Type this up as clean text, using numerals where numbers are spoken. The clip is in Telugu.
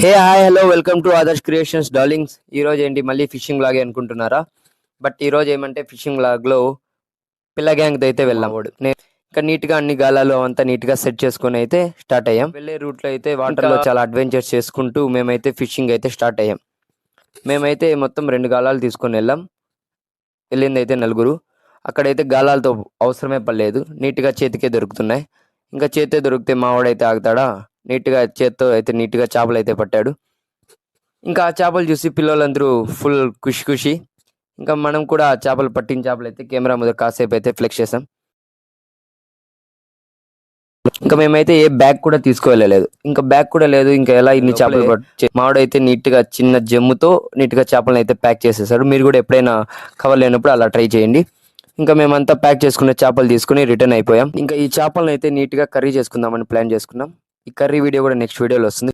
Hey hi hello welcome to Adarsh creations darlings. ఈరోజు ఏంటి మళ్ళీ ఫిషింగ్ లాగే అనుకుంటున్నారా? బట్ ఈరోజు ఏమంటే ఫిషింగ్ లాగ్లో పిల్ల గ్యాంగ్ అయితే వెళ్ళాము. నేను ఇంకా నీట్గా అన్ని గాలాలు అంతా నీట్గా సెట్ చేసుకుని అయితే స్టార్ట్ అయ్యాం. వెళ్ళే రూట్లో అయితే వాటర్లో చాలా అడ్వెంచర్స్ చేసుకుంటూ మేమైతే ఫిషింగ్ అయితే స్టార్ట్ అయ్యాం. మేమైతే మొత్తం 2 గాలాలు తీసుకొని వెళ్ళింది అయితే నలుగురు. అక్కడైతే గాలాలతో అవసరమే పడలేదు, నీట్గా చేతికే దొరుకుతున్నాయి. ఇంకా చేతే దొరికితే మావాడైతే ఆగుతాడా, నీట్గా చేత్తో అయితే నీట్గా చేపలు అయితే పట్టాడు. ఇంకా ఆ చేపలు చూసి పిల్లలందరూ ఫుల్ ఖుషి. ఇంకా మనం కూడా ఆ చేపలు పట్టిన చేపలు అయితే కెమెరా ముందు కాసేపు అయితే ఫ్లెక్స్ చేసాం. ఇంకా మేమైతే ఏ బ్యాగ్ కూడా తీసుకువెళ్ళలేదు, ఇంకా బ్యాగ్ కూడా లేదు. ఇంకా ఎలా ఇన్ని చేపలు మావాడైతే నీట్గా చిన్న జమ్ముతో నీట్గా చేపలను అయితే ప్యాక్ చేసేసాడు. మీరు కూడా ఎప్పుడైనా కవర్ లేనప్పుడు అలా ట్రై చేయండి. ఇంకా మేమంతా ప్యాక్ చేసుకున్న చేపలు తీసుకుని రిటర్న్ అయిపోయాం. ఇంకా ఈ చేపలను అయితే నీట్గా కర్రీ చేసుకుందామని ప్లాన్ చేసుకున్నాం. ఈ కర్రీ వీడియో కూడా నెక్స్ట్ వీడియోలో వస్తుంది.